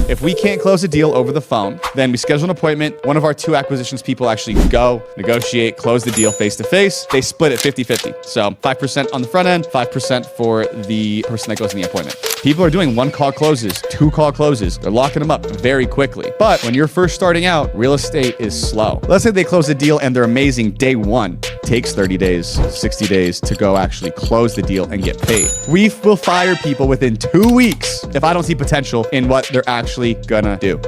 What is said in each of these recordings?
If we can't close a deal over the phone, then we schedule an appointment. One of our 2 acquisitions people actually go, negotiate, close the deal face-to-face. They split it 50-50. So 5% on the front end, 5% for the person that goes in the appointment. People are doing 1 call closes, 2 call closes. They're locking them up very quickly. But when you're first starting out, real estate is slow. Let's say they close a deal and they're amazing day 1. Takes 30 days, 60 days to go actually close the deal and get paid. We will fire people within 2 weeks if I don't see potential in what they're actually gonna do.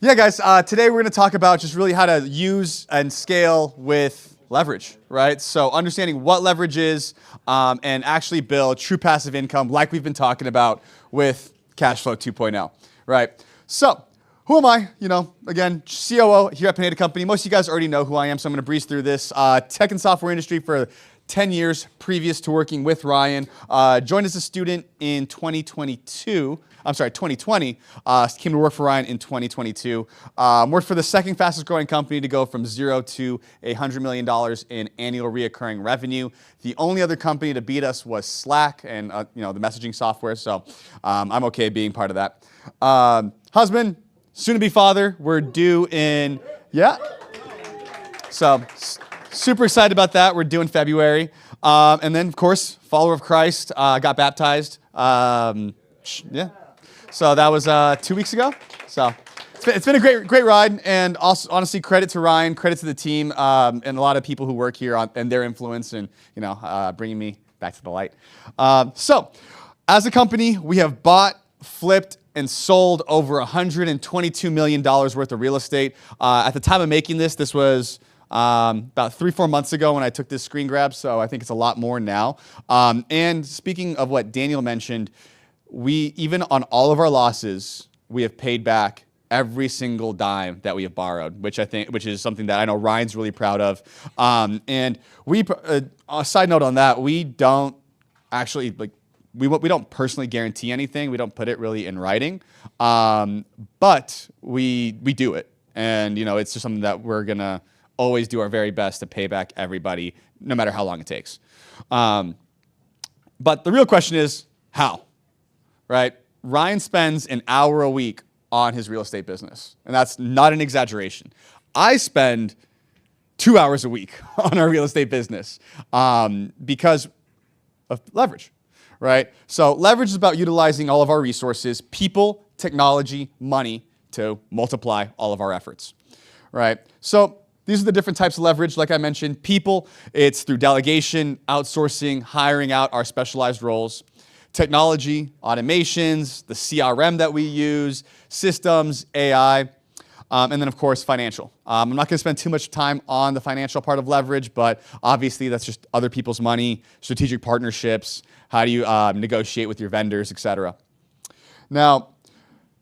Yeah, guys, today we're going to talk about just really how to use and scale with leverage, right? So understanding what leverage is and actually build true passive income like we've been talking about with Cashflow 2.0, right? So who am I? You know, again, COO here at Pineda Company. Most of you guys already know who I am, so I'm going to breeze through this. Tech and software industry for 10 years previous to working with Ryan. Joined as a student in 2020. Came to work for Ryan in 2022. Worked for the second fastest growing company to go from 0 to $100 million in annual reoccurring revenue. The only other company to beat us was Slack and the messaging software. So I'm okay being part of that. Husband, soon to be father. We're due in, So super excited about that. We're due in February. And then, of course, follower of Christ, got baptized. So that was 2 weeks ago. So it's been a great ride. And also, honestly, credit to Ryan, credit to the team, and a lot of people who work here and their influence and, bringing me back to the light. So as a company, we have bought, flipped, and sold over $122 million worth of real estate. At the time of making this was about 3-4 months ago when I took this screen grab, so I think it's a lot more now. And speaking of what Daniel mentioned, we, even on all of our losses, we have paid back every single dime that we have borrowed, which is something that I know Ryan's really proud of. And we, a side note on that, we don't actually, we don't personally guarantee anything. We don't put it really in writing, but we do it. And, it's just something that we're going to always do our very best to pay back everybody, no matter how long it takes. But the real question is, how? Right? Ryan spends an hour a week on his real estate business, and that's not an exaggeration. I spend 2 hours a week on our real estate business because of leverage, right? So leverage is about utilizing all of our resources, people, technology, money, to multiply all of our efforts, right? So these are the different types of leverage. Like I mentioned, people, it's through delegation, outsourcing, hiring out our specialized roles. Technology, automations, the CRM that we use, systems, AI, and then, of course, financial. I'm not going to spend too much time on the financial part of leverage, but obviously that's just other people's money, strategic partnerships, how do you negotiate with your vendors, etc. Now,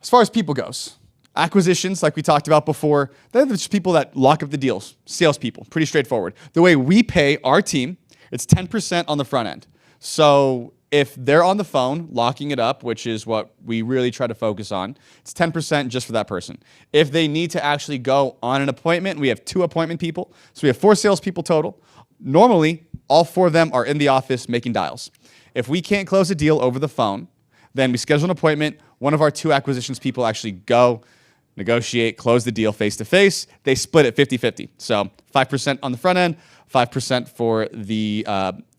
as far as people goes, acquisitions, like we talked about before, they're just people that lock up the deals, salespeople, pretty straightforward. The way we pay our team, it's 10% on the front end. So if they're on the phone locking it up, which is what we really try to focus on, it's 10% just for that person. If they need to actually go on an appointment, we have 2 appointment people. So we have 4 salespeople total. Normally, all 4 of them are in the office making dials. If we can't close a deal over the phone, then we schedule an appointment. One of our 2 acquisitions people actually go, negotiate, close the deal face-to-face. They split it 50-50. So 5% on the front end, 5% for the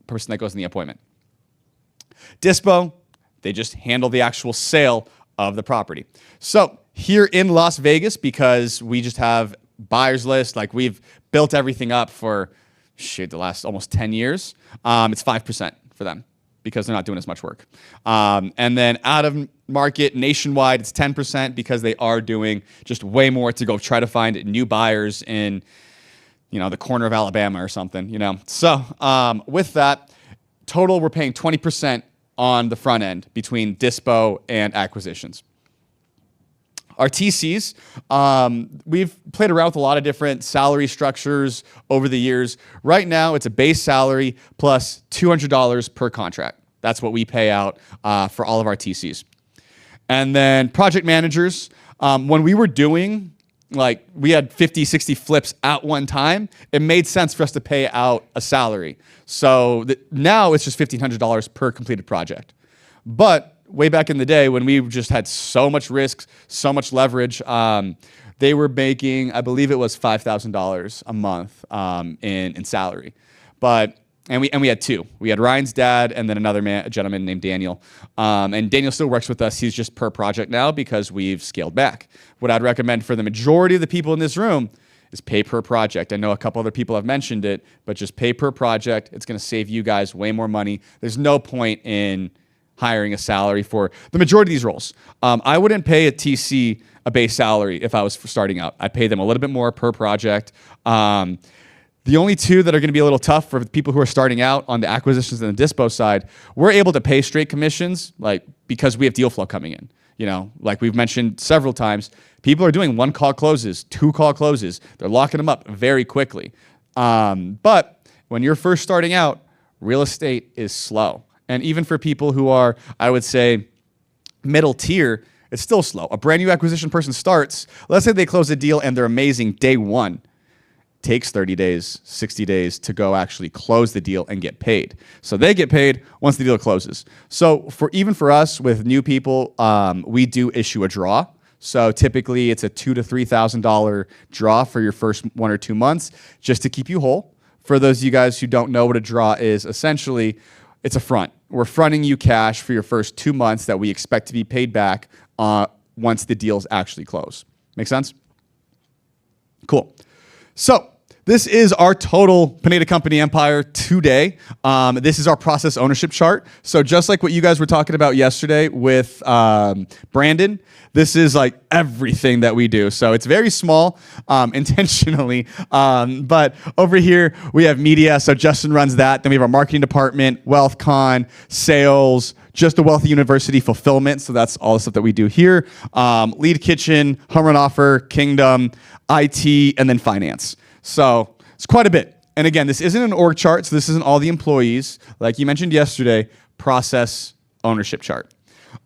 person that goes in the appointment. Dispo, they just handle the actual sale of the property. So here in Las Vegas, because we just have buyers list, like we've built everything up for the last almost 10 years, it's 5% for them because they're not doing as much work. And then out of market nationwide, it's 10% because they are doing just way more to go try to find new buyers in, the corner of Alabama or something, So with that, total, we're paying 20% on the front end between dispo and acquisitions. Our TCs, we've played around with a lot of different salary structures over the years. Right now, it's a base salary plus $200 per contract. That's what we pay out for all of our TCs. And then project managers, when we were doing like we had 50, 60 flips at one time, it made sense for us to pay out a salary. So now it's just $1,500 per completed project. But way back in the day when we just had so much risk, so much leverage, they were making, I believe it was $5,000 a month in salary. And we had two. We had Ryan's dad and then another a gentleman named Daniel. And Daniel still works with us. He's just per project now because we've scaled back. What I'd recommend for the majority of the people in this room is pay per project. I know a couple other people have mentioned it, but just pay per project. It's going to save you guys way more money. There's no point in hiring a salary for the majority of these roles. I wouldn't pay a TC a base salary if I was starting out. I'd pay them a little bit more per project. The only two that are going to be a little tough for the people who are starting out on the acquisitions and the dispo side, we're able to pay straight commissions, like because we have deal flow coming in. You know, like we've mentioned several times, people are doing 1 call closes, 2 call closes. They're locking them up very quickly. But when you're first starting out, real estate is slow. And even for people who are, I would say, middle tier, it's still slow. A brand new acquisition person starts, let's say they close a deal and they're amazing day one. Takes 30 days, 60 days to go actually close the deal and get paid. So they get paid once the deal closes. So even for us with new people, we do issue a draw. So typically it's a $2,000 to $3,000 draw for your first 1 or 2 months just to keep you whole. For those of you guys who don't know what a draw is, essentially it's a front. We're fronting you cash for your first 2 months that we expect to be paid back once the deals actually close. Make sense? Cool. So this is our total Pineda Company empire today. This is our process ownership chart. So just like what you guys were talking about yesterday with Brandon, this is like everything that we do. So it's very small intentionally. But over here, we have media. So Justin runs that. Then we have our marketing department, WealthCon, sales, just the Wealthy University fulfillment. So that's all the stuff that we do here. Lead Kitchen, Home Run Offer, Kingdom, IT, and then finance. So it's quite a bit. And again, this isn't an org chart, so this isn't all the employees. Like you mentioned yesterday, process ownership chart.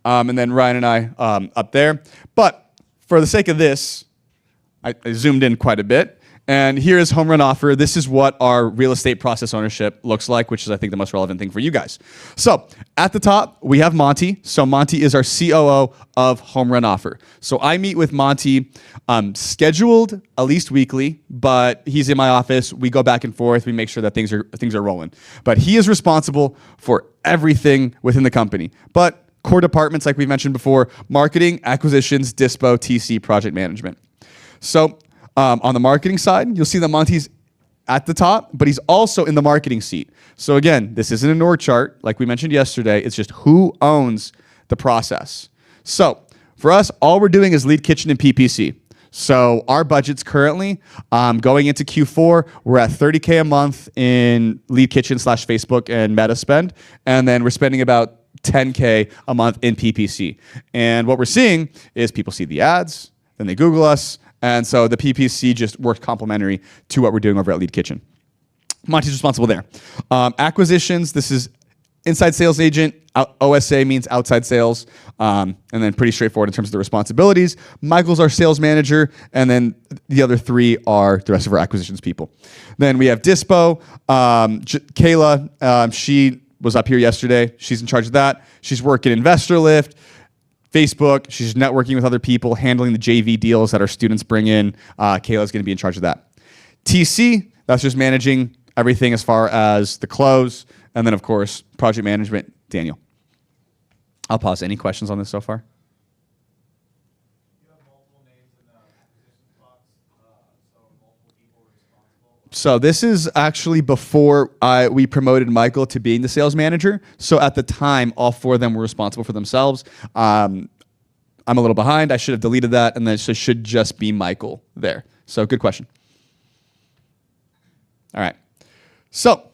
And then Ryan and I up there. But for the sake of this, I zoomed in quite a bit. And here is Home Run Offer. This is what our real estate process ownership looks like, which is, I think, the most relevant thing for you guys. So at the top, we have Monty. So Monty is our COO of Home Run Offer. So I meet with Monty scheduled at least weekly, but he's in my office. We go back and forth. We make sure that things are rolling. But he is responsible for everything within the company. But core departments, like we mentioned before, marketing, acquisitions, dispo, TC, project management. So on the marketing side, you'll see that Monty's at the top, but he's also in the marketing seat. So again, this isn't an org chart like we mentioned yesterday. It's just who owns the process. So for us, all we're doing is Lead Kitchen and PPC. So our budget's currently going into Q4, we're at $30K a month in Lead Kitchen / Facebook and Meta spend. And then we're spending about $10K a month in PPC. And what we're seeing is people see the ads, then they Google us, and so the PPC just works complementary to what we're doing over at Lead Kitchen. Monty's responsible there. Acquisitions, this is inside sales agent. OSA means outside sales. And then pretty straightforward in terms of the responsibilities. Michael's our sales manager. And then the other 3 are the rest of our acquisitions people. Then we have Dispo. Kayla, she was up here yesterday. She's in charge of that. She's working Investor Lift, Facebook. She's networking with other people, handling the JV deals that our students bring in. Kayla's going to be in charge of that. TC, that's just managing everything as far as the close. And then, of course, project management, Daniel. I'll pause. Any questions on this so far? You have multiple names in the acquisition box, so multiple people are responsible. So this is actually before we promoted Michael to being the sales manager. So at the time, all 4 of them were responsible for themselves. I'm a little behind. I should have deleted that, and then it should just be Michael there. So good question. All right. So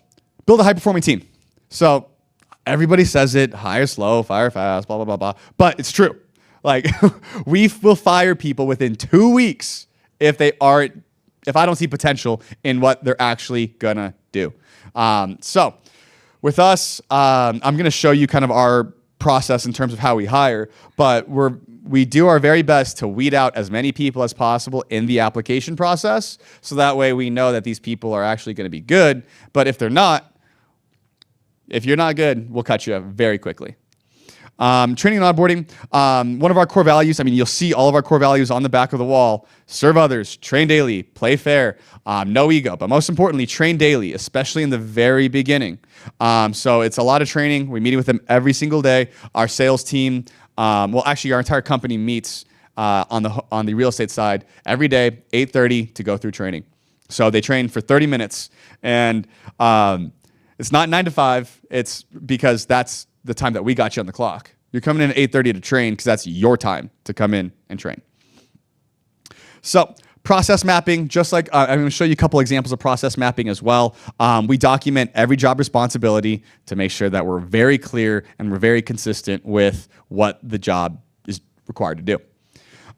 build a high-performing team. So everybody says it, hire slow, fire fast, blah, blah, blah, blah. But it's true. Like, we will fire people within 2 weeks if I don't see potential in what they're actually going to do. So with us, I'm going to show you kind of our process in terms of how we hire, but we do our very best to weed out as many people as possible in the application process. So that way we know that these people are actually going to be good. But if they're not, if you're not good, we'll cut you very quickly. Training and onboarding, one of our core values, I mean, you'll see all of our core values on the back of the wall: serve others, train daily, play fair, no ego, but most importantly, train daily, especially in the very beginning. So it's a lot of training. We meet with them every single day. Our sales team, well, actually, our entire company meets on the real estate side every day, 8:30 to go through training. So they train for 30 minutes, and it's not 9 to 5. It's because that's the time that we got you on the clock. You're coming in at 8:30 to train because that's your time to come in and train. So process mapping, just like I'm going to show you a couple examples of process mapping as well. We document every job responsibility to make sure that we're very clear and we're very consistent with what the job is required to do.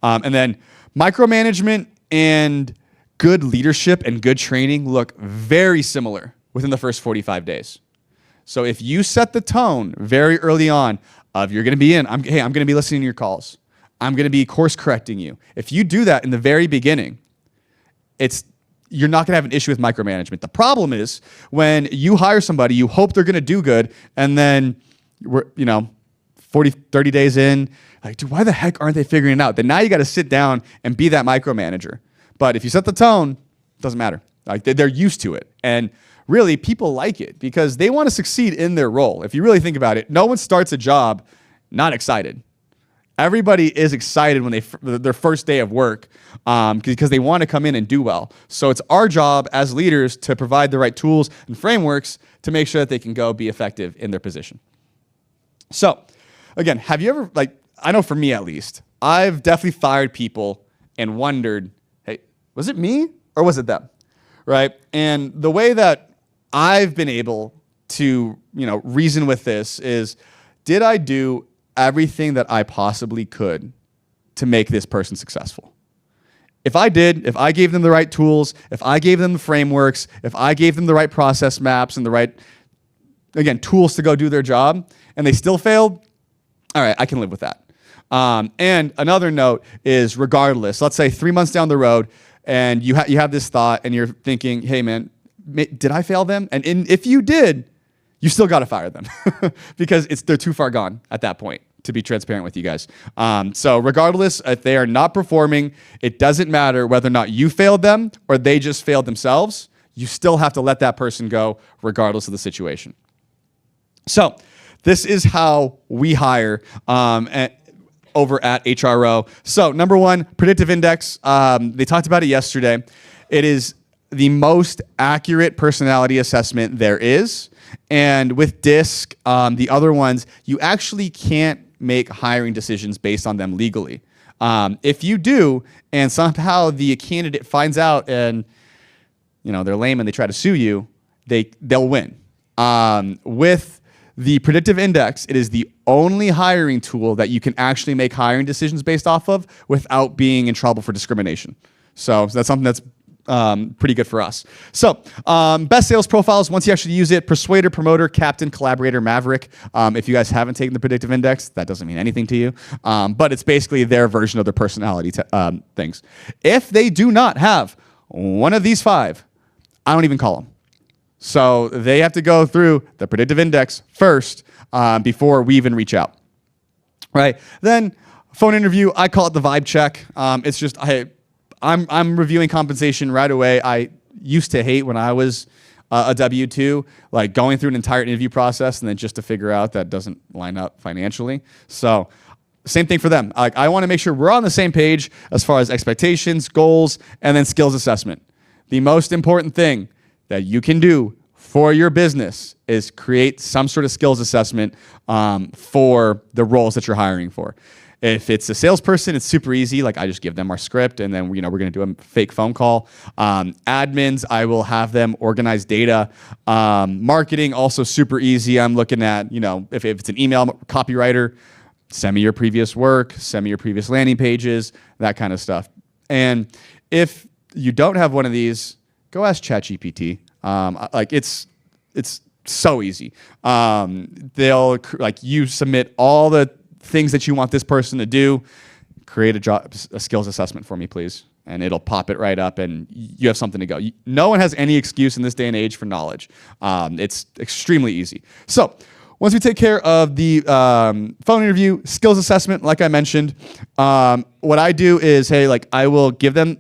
And then micromanagement and good leadership and good training look very similar within the first 45 days. So if you set the tone very early on of you're going to be in, I'm going to be listening to your calls. I'm going to be course correcting you. If you do that in the very beginning, you're not going to have an issue with micromanagement. The problem is when you hire somebody, you hope they're going to do good, and then we're 30 days in, like, dude, why the heck aren't they figuring it out? Then now you got to sit down and be that micromanager. But if you set the tone, it doesn't matter. Like they're used to it. And really, people like it because they want to succeed in their role. If you really think about it, no one starts a job not excited. Everybody is excited when their first day of work because they want to come in and do well. So it's our job as leaders to provide the right tools and frameworks to make sure that they can go be effective in their position. So again, have you ever, I know for me at least, I've definitely fired people and wondered, hey, was it me or was it them? Right? And the way that I've been able to, reason with this is, did I do everything that I possibly could to make this person successful? If I did, if I gave them the right tools, if I gave them the frameworks, if I gave them the right process maps and the right, again, tools to go do their job, and they still failed, all right, I can live with that. And another note is, regardless, let's say 3 months down the road, and you have this thought, and you're thinking, hey, man, did I fail them? And if you did, you still got to fire them because they're too far gone at that point, to be transparent with you guys. So regardless, if they are not performing, it doesn't matter whether or not you failed them or they just failed themselves. You still have to let that person go regardless of the situation. So this is how we hire over at HRO. So number one, predictive index. They talked about it yesterday. It is the most accurate personality assessment there is. And with DISC, the other ones, you actually can't make hiring decisions based on them legally. If you do, and somehow the candidate finds out and they're lame and they try to sue you, they'll win. With the predictive index, it is the only hiring tool that you can actually make hiring decisions based off of without being in trouble for discrimination. So that's something that's pretty good for us. So best sales profiles, once you actually use it: persuader, promoter, captain, collaborator, maverick. If you guys haven't taken the predictive index, that doesn't mean anything to you, but it's basically their version of their personality things. If they do not have one of these 5, I don't even call them. So they have to go through the predictive index first before we even reach out. Right? Then phone interview, I call it the vibe check. It's just, I'm reviewing compensation right away. I used to hate when I was a W-2, like going through an entire interview process and then just to figure out that doesn't line up financially. So same thing for them. I want to make sure we're on the same page as far as expectations, goals, and then skills assessment. The most important thing that you can do for your business is create some sort of skills assessment for the roles that you're hiring for. If it's a salesperson, it's super easy. Like, I just give them our script, and then we're going to do a fake phone call. Admins, I will have them organize data. Marketing, also super easy. I'm looking at, if it's an email copywriter, send me your previous work, send me your previous landing pages, that kind of stuff. And if you don't have one of these, go ask ChatGPT. It's so easy. You submit all the things that you want this person to do. create a skills assessment for me, please. And it'll pop it right up, and you have something to go. No one has any excuse in this day and age for knowledge. It's extremely easy. So once we take care of the phone interview, skills assessment, like I mentioned, what I do is, hey, like I will give them,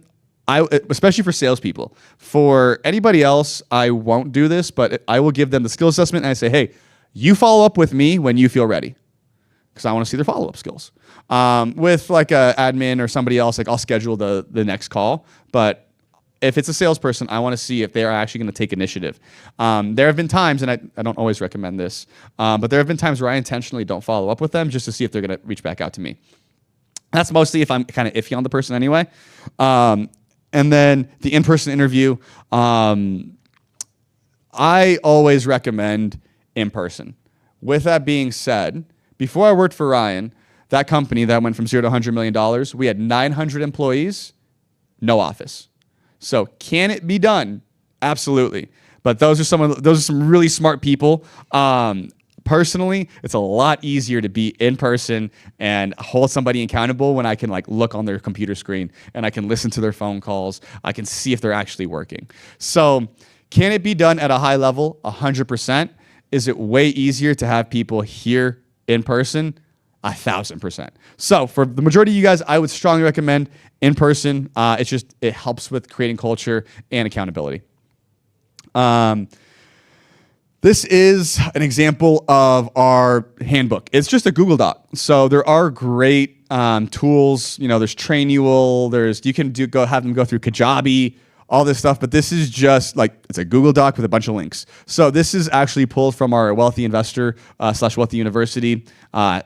especially for salespeople. For anybody else, I won't do this, but I will give them the skills assessment, and I say, hey, you follow up with me when you feel ready, because I want to see their follow-up skills. With like a admin or somebody else, like I'll schedule the next call. But if it's a salesperson, I want to see if they are actually going to take initiative. There have been times, and I don't always recommend this, but there have been times where I intentionally don't follow up with them just to see if they're going to reach back out to me. That's mostly if I'm kind of iffy on the person anyway. And then the in-person interview, I always recommend in person. With that being said, before I worked for Ryan, that company that went from $0 to $100 million, we had 900 employees, no office. So can it be done? Absolutely. But those are some really smart people. Personally, it's a lot easier to be in person and hold somebody accountable when I can like look on their computer screen and I can listen to their phone calls. I can see if they're actually working. So can it be done at a high level? 100%. Is it way easier to have people here in person? 1,000%. So for the majority of you guys, I would strongly recommend in person. It helps with creating culture and accountability. This is an example of our handbook. It's just a Google Doc. So there are great tools. You know, there's Trainual. You can have them go through Kajabi, all this stuff. But this is just like, it's a Google Doc with a bunch of links. So this is actually pulled from our Wealthy Investor / Wealthy University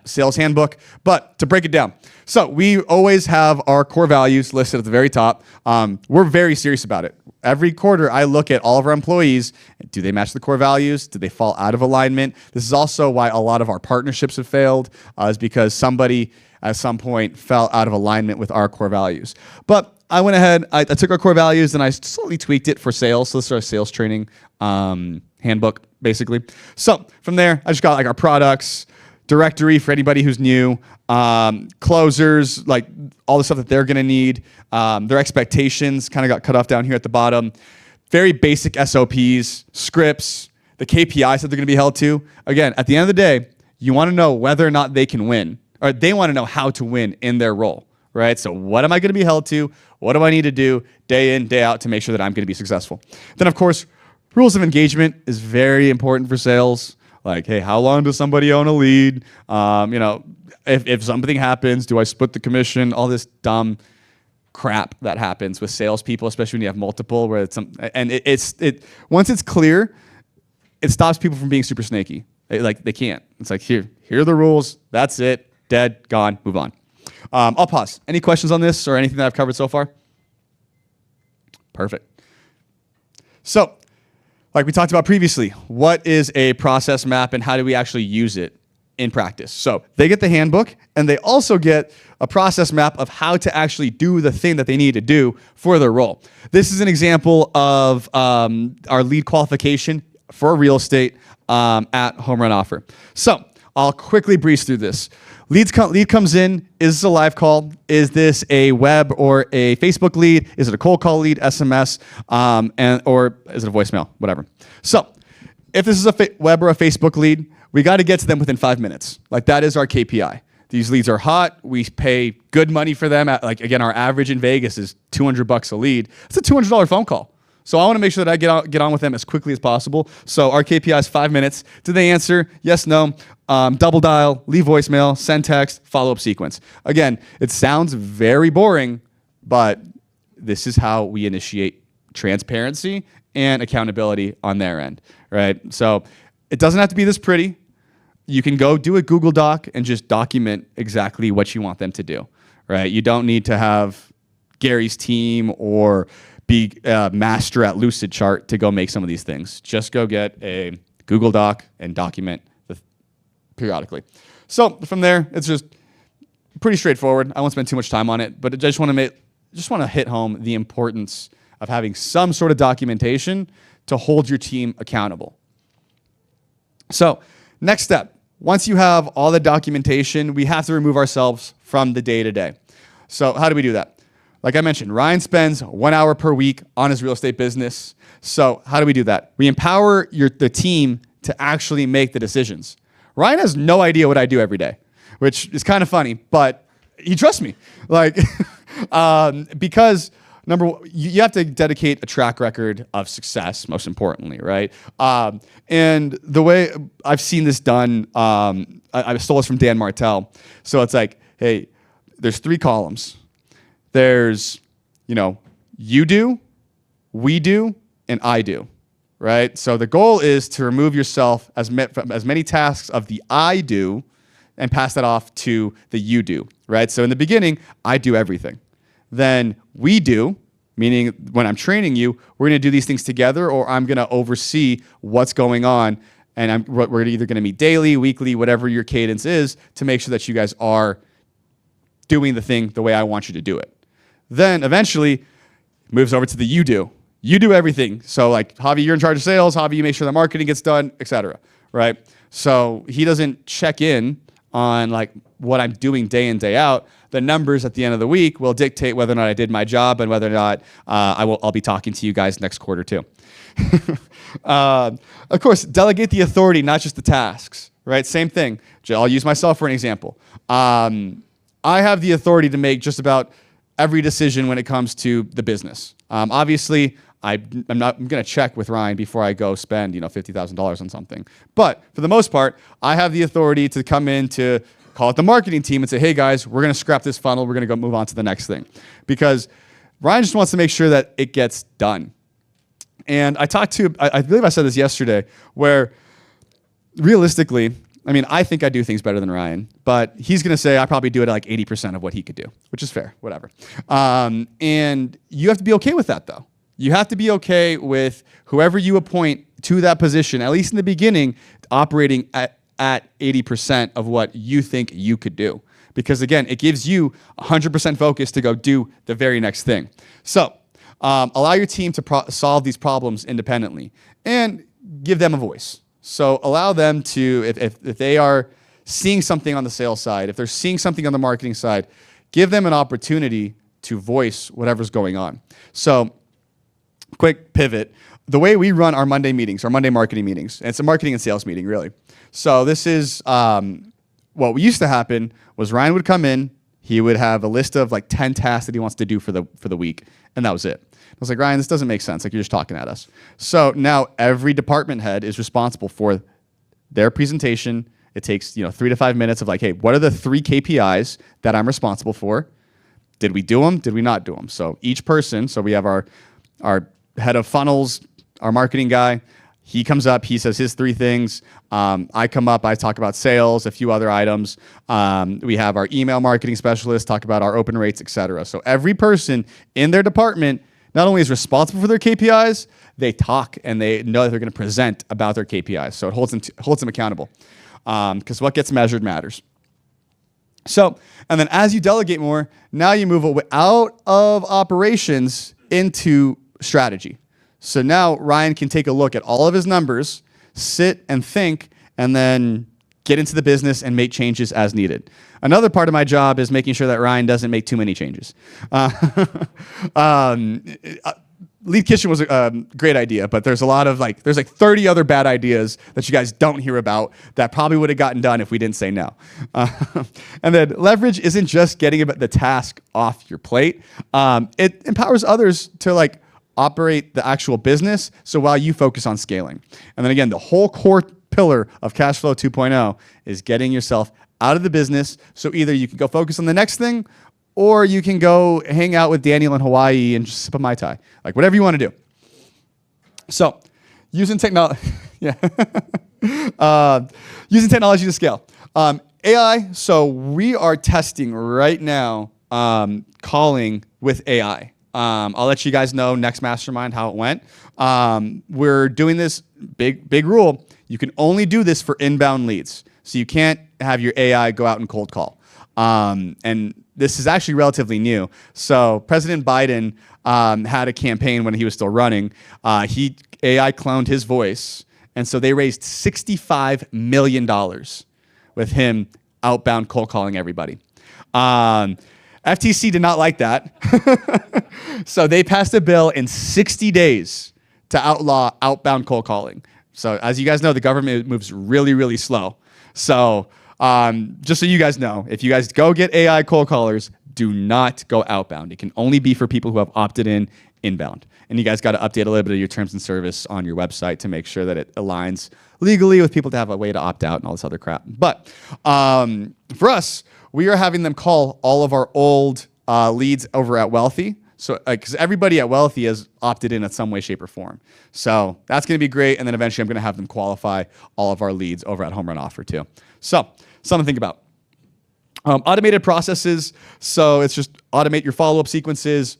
sales handbook. But to break it down, so we always have our core values listed at the very top. We're very serious about it. Every quarter, I look at all of our employees. Do they match the core values? Do they fall out of alignment? This is also why a lot of our partnerships have failed, is because somebody at some point fell out of alignment with our core values. But I went ahead, I took our core values and I slightly tweaked it for sales. So this is our sales training handbook, basically. So from there, I just got like our products, directory for anybody who's new, closers, like all the stuff that they're gonna need, their expectations kind of got cut off down here at the bottom, very basic SOPs, scripts, the KPIs that they're gonna be held to. Again, at the end of the day, you wanna know whether or not they can win, or they wanna know how to win in their role, right? So what am I gonna be held to? What do I need to do day in, day out to make sure that I'm gonna be successful? Then of course, rules of engagement is very important for sales. Like, hey, how long does somebody own a lead? If something happens, do I split the commission? All this dumb crap that happens with salespeople, especially when you have multiple. Where once it's clear, it stops people from being super snaky. They can't. It's like here are the rules. That's it. Dead. Gone. Move on. I'll pause. Any questions on this or anything that I've covered so far? Perfect. So, like we talked about previously, what is a process map and how do we actually use it in practice? So they get the handbook and they also get a process map of how to actually do the thing that they need to do for their role. This is an example of our lead qualification for real estate at Home Run Offer. So I'll quickly breeze through this. Lead comes in. Is this a live call? Is this a web or a Facebook lead? Is it a cold call lead, SMS, or is it a voicemail? Whatever. So if this is a web or a Facebook lead, we got to get to them within 5 minutes. Like that is our KPI. These leads are hot. We pay good money for them. Again, our average in Vegas is $200 a lead. It's a $200 phone call. So I want to make sure that I get on with them as quickly as possible. So our KPI is 5 minutes. Did they answer? Yes, no. Double dial, leave voicemail, send text, follow-up sequence. Again, it sounds very boring, but this is how we initiate transparency and accountability on their end, right? So it doesn't have to be this pretty. You can go do a Google Doc and just document exactly what you want them to do, right? You don't need to have Gary's team or be a master at Lucid Chart to go make some of these things. Just go get a Google Doc and document periodically. So from there, it's just pretty straightforward. I won't spend too much time on it, but I just want to hit home the importance of having some sort of documentation to hold your team accountable. So next step, once you have all the documentation, we have to remove ourselves from the day-to-day. So how do we do that? Like I mentioned, Ryan spends 1 hour per week on his real estate business. So how do we do that? We empower the team to actually make the decisions. Ryan has no idea what I do every day, which is kind of funny, but he trusts me. Like, because number one, you have to dedicate a track record of success, most importantly, right? And the way I've seen this done, I stole this from Dan Martell. So it's like, hey, there's 3 columns. There's, you do, we do, and I do, right? So the goal is to remove yourself as many tasks of the I do and pass that off to the you do, right? So in the beginning, I do everything. Then we do, meaning when I'm training you, we're going to do these things together, or I'm going to oversee what's going on, and we're either going to meet daily, weekly, whatever your cadence is, to make sure that you guys are doing the thing the way I want you to do it. Then eventually it moves over to the you do. You do everything. So like, Javi, you're in charge of sales. Javi, you make sure the marketing gets done, etc. Right? So he doesn't check in on like what I'm doing day in, day out. The numbers at the end of the week will dictate whether or not I did my job and whether or not I'll be talking to you guys next quarter too. Of course, delegate the authority, not just the tasks, right? Same thing. I'll use myself for an example. I have the authority to make just about every decision when it comes to the business. Obviously, I'm going to check with Ryan before I go spend $50,000 on something. But for the most part, I have the authority to come in to call it the marketing team and say, hey guys, we're going to scrap this funnel. We're going to go move on to the next thing. Because Ryan just wants to make sure that it gets done. And I believe I said this yesterday, where realistically, I think I do things better than Ryan, but he's going to say I probably do it at like 80% of what he could do, which is fair, whatever. And you have to be okay with that, though. You have to be okay with whoever you appoint to that position, at least in the beginning, operating at 80% of what you think you could do. Because again, it gives you 100% focus to go do the very next thing. So allow your team to solve these problems independently and give them a voice. So allow them to, if they are seeing something on the sales side, if they're seeing something on the marketing side, give them an opportunity to voice whatever's going on. So quick pivot. The way we run our Monday meetings, our Monday marketing meetings, and it's a marketing and sales meeting, really. So this is what used to happen was Ryan would come in, he would have a list of like 10 tasks that he wants to do for the week, and that was it. I was like, Ryan, this doesn't make sense. Like, you're just talking at us. So now every department head is responsible for their presentation. It takes 3 to 5 minutes of like, hey, what are the 3 KPIs that I'm responsible for? Did we do them? Did we not do them? So each person, so we have our head of funnels, our marketing guy, he comes up, he says his 3 things. I come up, I talk about sales, a few other items. We have our email marketing specialist talk about our open rates, etc. So every person in their department not only is responsible for their KPIs, they talk and they know that they're going to present about their KPIs. So it holds them accountable, because what gets measured matters. So, and then as you delegate more, now you move out of operations into strategy. So now Ryan can take a look at all of his numbers, sit and think, and then get into the business and make changes as needed. Another part of my job is making sure that Ryan doesn't make too many changes. Lead kitchen was a great idea, but there's a lot of there's 30 other bad ideas that you guys don't hear about that probably would have gotten done if we didn't say no. And then leverage isn't just getting the task off your plate. It empowers others to operate the actual business. So while you focus on scaling, and then again, the whole core pillar of Cashflow 2.0 is getting yourself out of the business. So either you can go focus on the next thing, or you can go hang out with Daniel in Hawaii and just sip a Mai Tai. Whatever you want to do. So using technology, using technology to scale. AI, so we are testing right now calling with AI. I'll let you guys know next mastermind how it went. We're doing this big rule. You can only do this for inbound leads. So you can't have your AI go out and cold call. And this is actually relatively new. So President Biden had a campaign when he was still running. AI cloned his voice. And so they raised $65 million with him outbound cold calling everybody. FTC did not like that. So they passed a bill in 60 days to outlaw outbound cold calling. So as you guys know, the government moves really, really slow. So just so you guys know, if you guys go get AI cold callers, do not go outbound. It can only be for people who have opted in inbound. And you guys got to update a little bit of your terms and service on your website to make sure that it aligns legally with people to have a way to opt out and all this other crap. But for us, we are having them call all of our old leads over at Wealthy. So, because everybody at Wealthy has opted in some way, shape, or form. So that's going to be great. And then eventually I'm going to have them qualify all of our leads over at Home Run Offer too. So something to think about. Automated processes. So it's just automate your follow-up sequences,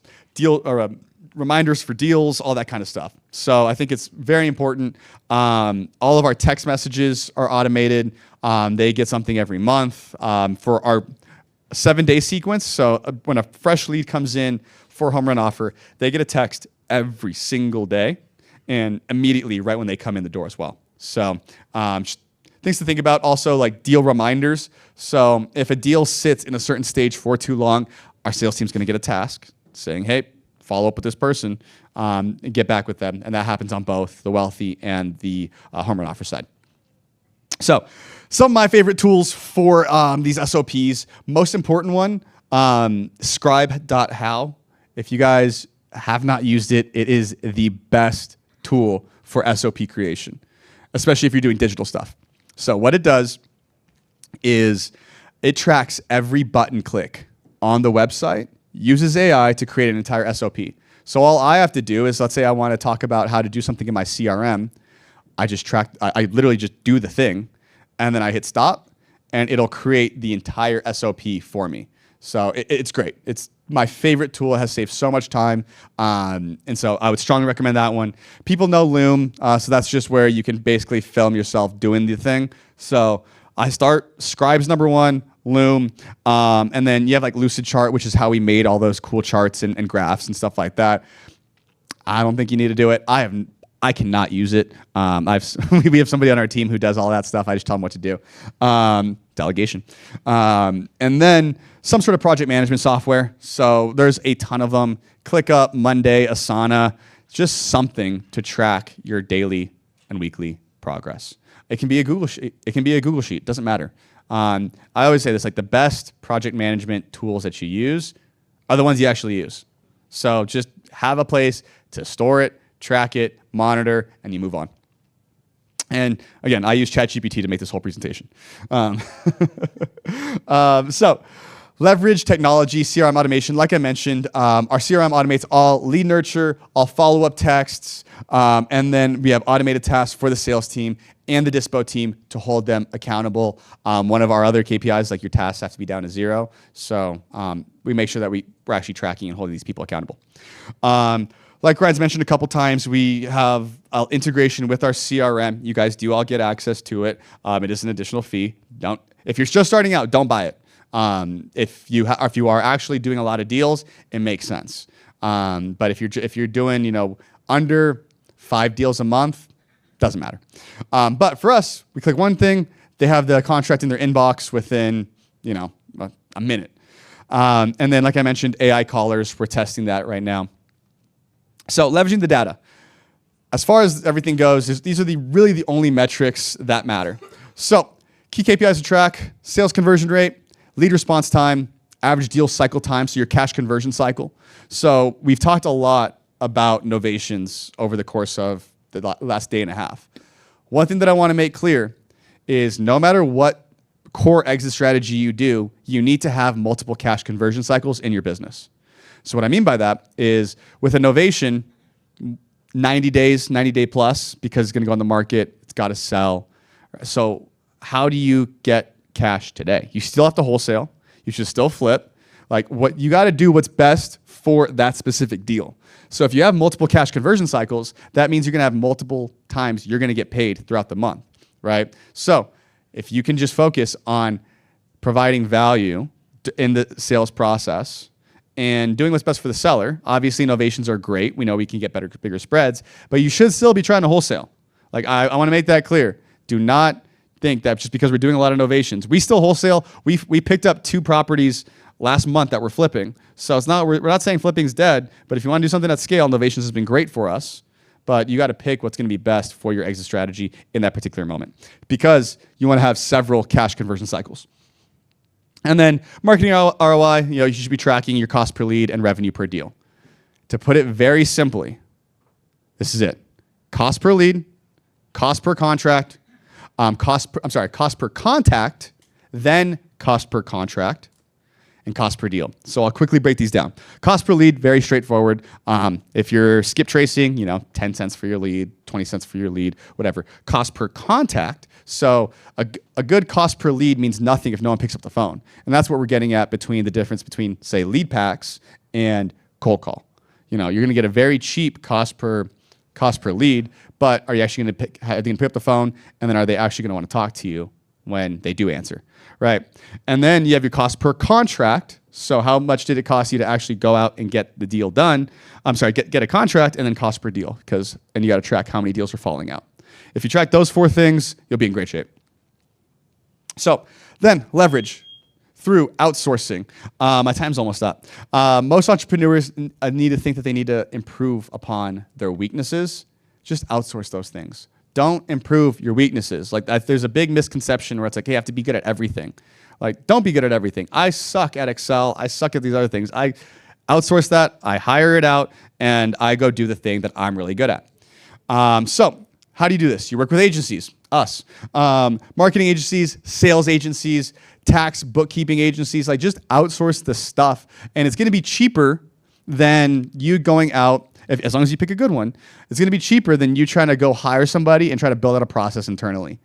reminders for deals, all that kind of stuff. So I think it's very important. All of our text messages are automated. They get something every month for our 7-day sequence. So when a fresh lead comes in for Home Run Offer, they get a text every single day and immediately right when they come in the door as well. So things to think about also, like deal reminders. So if a deal sits in a certain stage for too long, our sales team's going to get a task saying, hey, follow up with this person and get back with them. And that happens on both the Wealthy and the Home Run Offer side. So some of my favorite tools for these SOPs, most important one, scribe.how. If you guys have not used it, it is the best tool for SOP creation, especially if you're doing digital stuff. So what it does is it tracks every button click on the website, uses AI to create an entire SOP. So all I have to do is, let's say I want to talk about how to do something in my CRM. I literally just do the thing, and then I hit stop, and it'll create the entire SOP for me. So it's great. It's my favorite tool. It has saved so much time. And so I would strongly recommend that one. People know Loom. So that's just where you can basically film yourself doing the thing. So I start Scribes #1, Loom. And then you have like Lucid Chart, which is how we made all those cool charts and graphs and stuff like that. I don't think you need to do it. I cannot use it. We have somebody on our team who does all that stuff. I just tell them what to do. Delegation. And then some sort of project management software. So there's a ton of them. ClickUp, Monday, Asana, just something to track your daily and weekly progress. It can be a Google Sheet. It can be a Google Sheet. Doesn't matter. I always say this, like the best project management tools that you use are the ones you actually use. So just have a place to store it, track it, monitor, and you move on. And again, I use ChatGPT to make this whole presentation. So leverage technology, CRM automation. Like I mentioned, our CRM automates all lead nurture, all follow-up texts, and then we have automated tasks for the sales team and the dispo team to hold them accountable. One of our other KPIs, like your tasks have to be down to 0. So we make sure that we're actually tracking and holding these people accountable. Like Ryan's mentioned a couple times, we have integration with our CRM. You guys do all get access to it. It is an additional fee. If you're just starting out, don't buy it. If you are actually doing a lot of deals, it makes sense. But if you're doing under 5 deals a month, doesn't matter. But for us, we click one thing, they have the contract in their inbox within a minute. And then, like I mentioned, AI callers. We're testing that right now. So leveraging the data. As far as everything goes, these are really the only metrics that matter. So key KPIs to track: sales conversion rate, lead response time, average deal cycle time, so your cash conversion cycle. So we've talked a lot about novations over the course of the last day and a half. One thing that I want to make clear is no matter what core exit strategy you do, you need to have multiple cash conversion cycles in your business. So what I mean by that is with a novation, 90 days, 90-day plus, because it's going to go on the market, it's got to sell. So how do you get cash today? You still have to wholesale. You should still flip. Like you got to do what's best for that specific deal. So if you have multiple cash conversion cycles, that means you're going to have multiple times you're going to get paid throughout the month, right? So if you can just focus on providing value in the sales process and doing what's best for the seller. Obviously, innovations are great. We know we can get bigger spreads, but you should still be trying to wholesale. Like I want to make that clear. Do not think that just because we're doing a lot of innovations, we still wholesale. We picked up 2 properties last month that we're flipping. So it's not, we're not saying flipping's dead, but if you want to do something at scale, Novations has been great for us. But you got to pick what's going to be best for your exit strategy in that particular moment, because you want to have several cash conversion cycles. And then marketing ROI, you should be tracking your cost per lead and revenue per deal. To put it very simply, this is it: cost per lead, cost per contract, cost per contact, then cost per contract, and cost per deal. So I'll quickly break these down. Cost per lead, very straightforward. If you're skip tracing, 10 cents for your lead, 20 cents for your lead, whatever. Cost per contact. So a good cost per lead means nothing if no one picks up the phone. And that's what we're getting at between the difference between, say, lead packs and cold call. You're going to get a very cheap cost per lead, but are you actually going to pick up the phone? And then are they actually going to want to talk to you when they do answer, right? And then you have your cost per contract. So how much did it cost you to actually go out and get the deal done? Get a contract, and then cost per deal, and you got to track how many deals are falling out. If you track those 4 things, you'll be in great shape. So then leverage through outsourcing. My time's almost up. Most entrepreneurs need to think that they need to improve upon their weaknesses. Just outsource those things. Don't improve your weaknesses. There's a big misconception where it's like, hey, you have to be good at everything. Don't be good at everything. I suck at Excel. I suck at these other things. I outsource that. I hire it out, and I go do the thing that I'm really good at. So how do you do this? You work with agencies, us, marketing agencies, sales agencies, tax bookkeeping agencies. Just outsource the stuff, and it's going to be cheaper than you going out. As long as you pick a good one, it's going to be cheaper than you trying to go hire somebody and try to build out a process internally.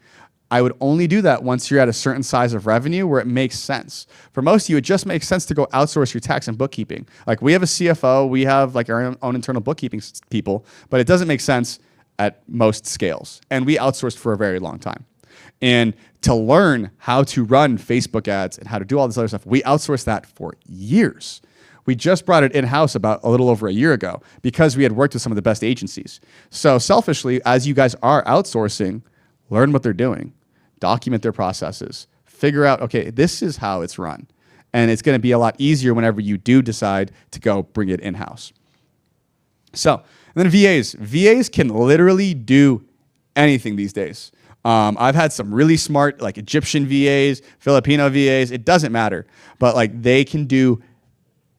I would only do that once you're at a certain size of revenue where it makes sense. For most of you, it just makes sense to go outsource your tax and bookkeeping. We have a CFO, we have our own internal bookkeeping people, but it doesn't make sense at most scales. And we outsourced for a very long time. And to learn how to run Facebook ads and how to do all this other stuff, we outsourced that for years. We just brought it in-house about a little over a year ago because we had worked with some of the best agencies. So selfishly, as you guys are outsourcing, learn what they're doing, document their processes, figure out, okay, this is how it's run. And it's going to be a lot easier whenever you do decide to go bring it in-house. So, and then VAs. VAs can literally do anything these days. I've had some really smart, Egyptian VAs, Filipino VAs, it doesn't matter. But they can do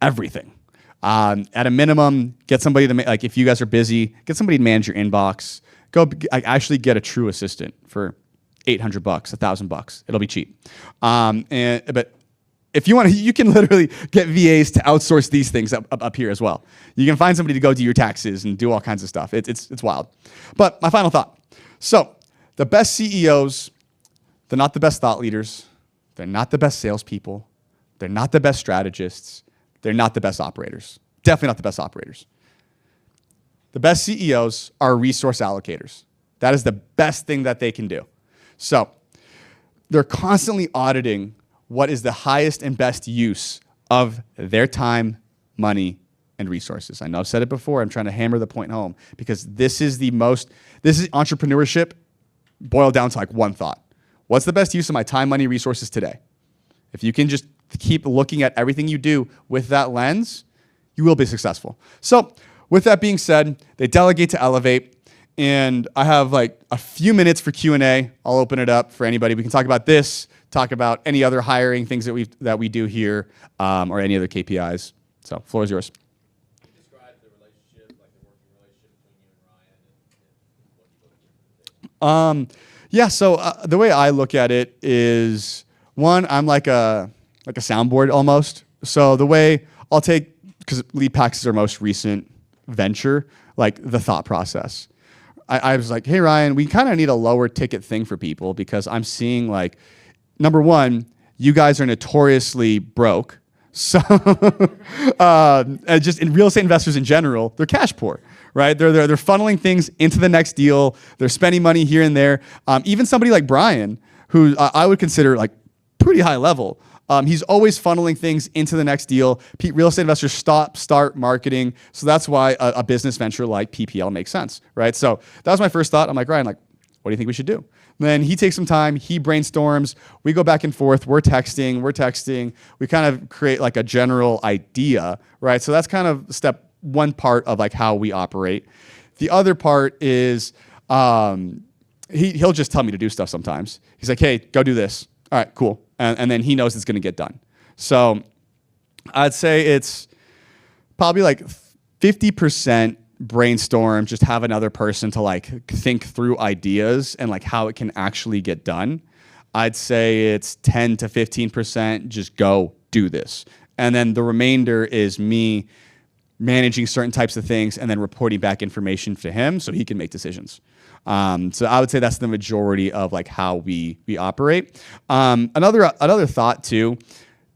everything. At a minimum, get somebody to if you guys are busy, get somebody to manage your inbox. Go actually get a true assistant for $800, $1,000. It'll be cheap. But if you want to, you can literally get VAs to outsource these things up here as well. You can find somebody to go do your taxes and do all kinds of stuff. It's wild. But my final thought. So the best CEOs, they're not the best thought leaders. They're not the best salespeople. They're not the best strategists. They're not the best operators. Definitely not the best operators. The best CEOs are resource allocators. That is the best thing that they can do. So they're constantly auditing what is the highest and best use of their time, money, and resources. I know I've said it before. I'm trying to hammer the point home because this is entrepreneurship boiled down to one thought. What's the best use of my time, money, resources today? If you can just keep looking at everything you do with that lens, you will be successful. So with that being said, they delegate to elevate, and I have a few minutes for Q&A. I'll open it up for anybody. We can talk about this, talk about any other hiring things that we do here, or any other KPIs. So floor is yours. Describe the relationship, the working relationship between you and Ryan and what you look at. Yeah, so the way I look at it is, one, I'm like a soundboard almost. So the way I'll take, because lead packs is our most recent venture, the thought process. I was like, hey, Ryan, we kind of need a lower ticket thing for people because I'm seeing number one, you guys are notoriously broke. So just in real estate investors in general, they're cash poor, right? They're funneling things into the next deal. They're spending money here and there. Even somebody like Brian, who I would consider pretty high level, he's always funneling things into the next deal. Real estate investors start marketing. So that's why a business venture like PPL makes sense, right? So that was my first thought. I'm like, Ryan, What do you think we should do? Then he takes some time, he brainstorms, we go back and forth, we're texting, we kind of create like a general idea, right? So that's kind of step one part of like how we operate. The other part is he'll just tell me to do stuff sometimes. He's like, hey, go do this. All right, cool. And then he knows it's going to get done. So I'd say it's probably like 50% brainstorm, just have another person to like think through ideas and like how it can actually get done. I'd say it's 10 to 15% just go do this. And then the remainder is me managing certain types of things and then reporting back information to him so he can make decisions. So I would say that's the majority of like how we operate. Another thought too,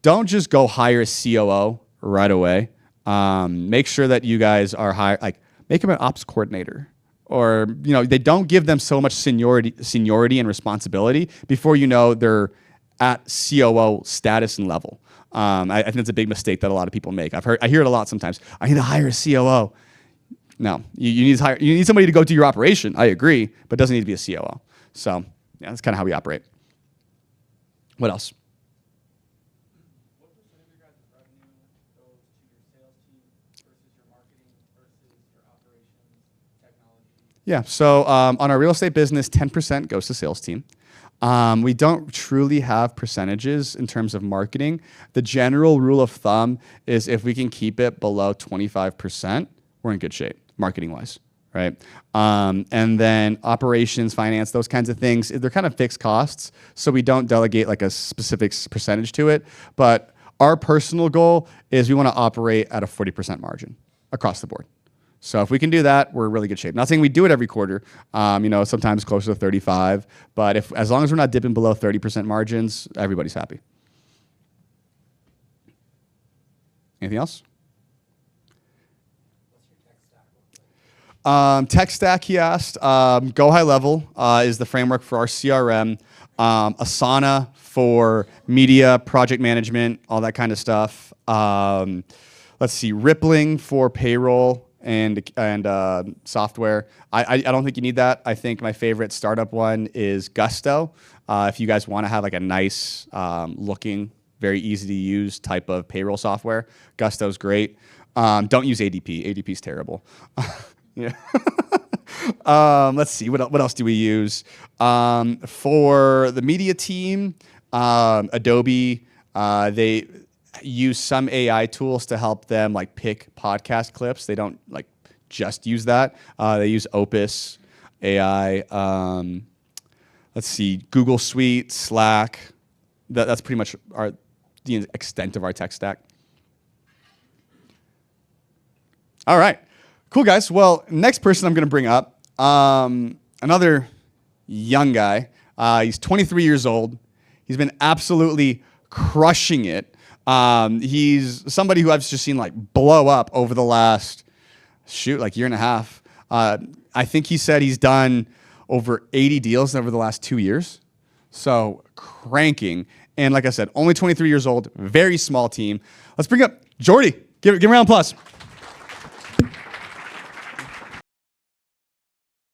don't just go hire a COO right away. Make sure that you guys are like make him an ops coordinator, or they don't give them so much seniority and responsibility before they're at COO status and level. I think that's a big mistake that a lot of people make. I hear it a lot sometimes. I need to hire a COO. No, you need somebody to go do your operation. I agree, but it doesn't need to be a COO. So yeah, that's kind of how we operate. What else? What percent of your guys' revenue goes to your sales team versus your marketing versus your operations, technology? Yeah, so on our real estate business, 10% goes to sales team. We don't truly have percentages in terms of marketing. The general rule of thumb is if we can keep it below 25%, we're in good shape, marketing-wise, right? And then operations, finance, those kinds of things, they're kind of fixed costs, so we don't delegate like a specific percentage to it. But our personal goal is we want to operate at a 40% margin across the board. So if we can do that, we're in really good shape. Not saying we do it every quarter, sometimes closer to 35, but as long as we're not dipping below 30% margins, everybody's happy. Anything else? What's your tech stack look like? Tech stack, he asked. Go High Level is the framework for our CRM. Asana for media, project management, all that kind of stuff. Let's see, Rippling for payroll and software. I don't think you need that. I think my favorite startup one is Gusto. If you guys want to have like a nice looking, very easy to use type of payroll software, Gusto's great. Don't use ADP. ADP's terrible. Yeah. Let's see, what else do we use? For the media team, Adobe, they use some AI tools to help them like pick podcast clips. They don't like just use that. They use Opus AI. Let's see, Google Suite, Slack. That's pretty much the extent of our tech stack. All right, cool guys. Well, next person I'm going to bring up, another young guy. He's 23 years old. He's been absolutely crushing it. He's somebody who I've just seen like blow up over the last, like year and a half. I think he said he's done over 80 deals over the last 2 years. So cranking. And like I said, only 23 years old, very small team. Let's bring up Jordy. Give him a round of applause.